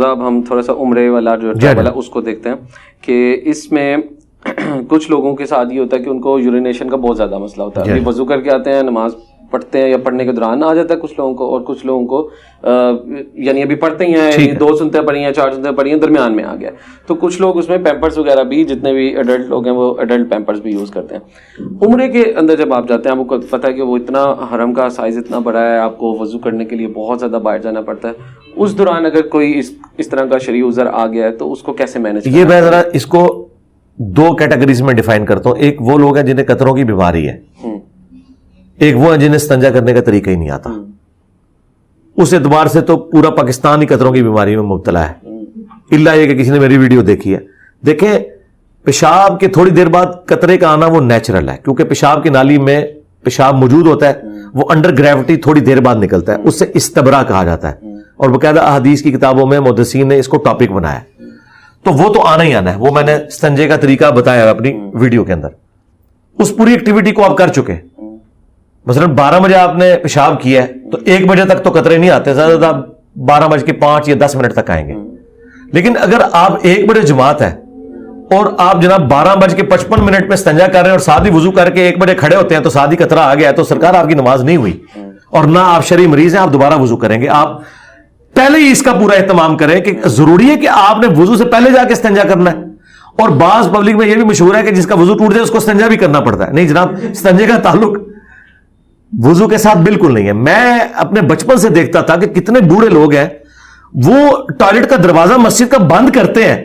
حمزہ اب ہم تھوڑا سا عمرے والا جو ٹریول ہے اس کو دیکھتے ہیں کہ اس میں کچھ لوگوں کے ساتھ یہ ہوتا ہے کہ ان کو یورینیشن کا بہت زیادہ مسئلہ ہوتا ہے. ابھی وضو کر کے آتے ہیں, نماز پڑھتے ہیں یا پڑھنے کے دوران آ جاتا ہے کچھ لوگوں کو, اور کچھ لوگوں کو یعنی ابھی پڑھتے ہی ہیں, 2 سنتیں پڑھی ہیں, 4 سنتیں پڑھی ہیں, درمیان میں آ گیا. تو کچھ لوگ اس میں پیمپرز وغیرہ بھی, جتنے بھی ایڈلٹ لوگ ہیں وہ ایڈلٹ پیمپرز بھی یوز کرتے ہیں. عمرے کے اندر جب آپ جاتے ہیں, آپ کو پتہ ہے کہ وہ اتنا حرم کا سائز اتنا بڑا ہے, آپ کو وضو کرنے کے لیے بہت زیادہ باہر جانا پڑتا ہے. اس دوران اگر کوئی اس طرح کا شرعی عذر آ گیا ہے تو اس کو کیسے مینج کرنا؟ یہ میں ذرا اس کو 2 کیٹیگریز میں ڈیفائن کرتا ہوں. ایک وہ لوگ ہیں جنہیں قطروں کی بیماری ہے, ایک وہ ہیں جنہیں استنجا کرنے کا طریقہ ہی نہیں آتا. اس اعتبار سے تو پورا پاکستان ہی قطروں کی بیماری میں مبتلا ہے, الا یہ کہ کسی نے میری ویڈیو دیکھی ہے. دیکھیں, پیشاب کے تھوڑی دیر بعد قطرے کا آنا وہ نیچرل ہے, کیونکہ پیشاب کی نالی میں پیشاب موجود ہوتا ہے, وہ انڈر گریوٹی تھوڑی دیر بعد نکلتا ہے, اس سے استبرا کہا جاتا ہے, اور باقاعدہ احادیث کی کتابوں میں محدثین نے اس کو ٹاپک بنایا ہے. تو وہ تو آنا ہی آنا ہے, وہ میں نے استنجے کا طریقہ بتایا اپنی ویڈیو کے اندر. اس پوری ایکٹیویٹی کو آپ کر چکے. مثلا 12 بجے آپ نے پیشاب کیا ہے تو 1 بجے تک تو قطرے نہیں آتے, زیادہ زیادہ 12:05 یا 10 منٹ تک آئیں گے. لیکن اگر آپ 1 بجے جماعت ہے اور آپ جناب 12:55 میں استنجا کر رہے ہیں اور ساتھ ہی وضو کر کے 1 بجے کھڑے ہوتے ہیں تو ساتھ ہی قطرہ آ گیا ہے, تو سرکار آپ کی نماز نہیں ہوئی, اور نہ آپ شرعی مریض ہیں, آپ دوبارہ وضو کریں گے. آپ پہلے ہی اس کا پورا اہتمام کریں کہ ضروری ہے کہ آپ نے وضو سے پہلے جا کے استنجا کرنا ہے. اور بعض پبلک میں یہ بھی مشہور ہے کہ جس کا وضو ٹوٹ جائے اس کو استنجا بھی کرنا پڑتا ہے. نہیں جناب, استنجے کا تعلق وضو کے ساتھ بالکل نہیں ہے. میں اپنے بچپن سے دیکھتا تھا کہ کتنے بوڑھے لوگ ہیں وہ ٹوائلٹ کا دروازہ مسجد کا بند کرتے ہیں,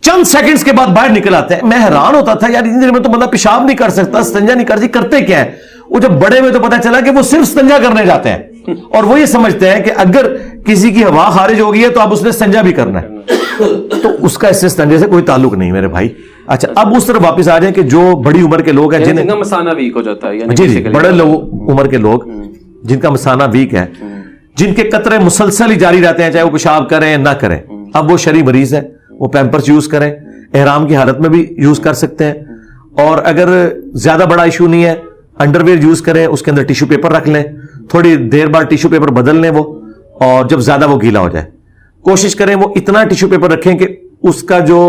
چند سیکنڈز کے بعد باہر نکل آتے ہیں. میں حیران ہوتا تھا, یار اتنی دیر میں تو بندہ پیشاب نہیں کر سکتا, استنجا نہیں کر سکتا, کرتے کیا ہے؟ وہ جب بڑے ہوئے تو پتا چلا کہ وہ صرف استنجا کرنے جاتے ہیں, اور وہ یہ سمجھتے ہیں کہ اگر کسی کی ہوا خارج ہو گئی ہے تو اب اس نے استنجا بھی کرنا ہے. تو اس کا اس سے استنجے سے کوئی تعلق نہیں میرے بھائی. اچھا, اب اس طرف واپس آ جائیں کہ جو بڑی عمر کے لوگ ہیں جن کا مثانہ ویک ہو جاتا ہے, جی بڑے عمر کے لوگ جن کا مثانہ ویک ہے, جن کے قطرے مسلسل ہی جاری رہتے ہیں چاہے وہ پیشاب کریں نہ کریں, اب وہ شرعی مریض ہیں, وہ پیمپرس یوز کریں, احرام کی حالت میں بھی یوز کر سکتے ہیں. اور اگر زیادہ بڑا ایشو نہیں ہے, انڈر ویئر یوز کریں, اس کے اندر ٹیشو پیپر رکھ لیں, تھوڑی دیر بعد ٹیشو پیپر بدل لیں وہ, اور جب زیادہ وہ گیلا ہو جائے کوشش کریں وہ اتنا ٹیشو پیپر رکھیں کہ اس کا جو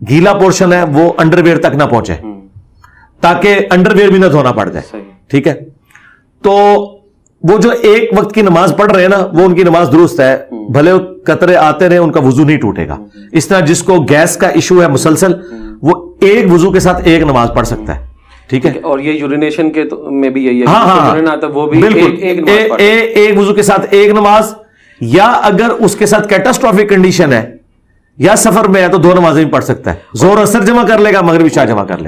گیلا پورشن ہے وہ انڈر ویئر تک نہ پہنچے, تاکہ انڈر ویئر بھی نہ دھونا پڑ جائے. ٹھیک ہے, تو وہ جو ایک وقت کی نماز پڑھ رہے ہیں نا, وہ ان کی نماز درست ہے, بھلے قطرے آتے رہے ان کا وضو نہیں ٹوٹے گا. اس طرح جس کو گیس کا ایشو ہے مسلسل, وہ ایک وضو کے ساتھ ایک نماز پڑھ سکتا ہے. ٹھیک ہے, اور یہ یورینیشن کے میں بھی یہی ہے, ہاں وہ بھی ایک وضو کے ساتھ ایک نماز, یا اگر اس کے ساتھ کیٹاسٹرافک کنڈیشن ہے یا سفر میں ہے تو 2 نمازیں بھی پڑھ سکتا ہے. زور اثر جمع کر لے گا, مغرب عشاء جمع کر لے گا.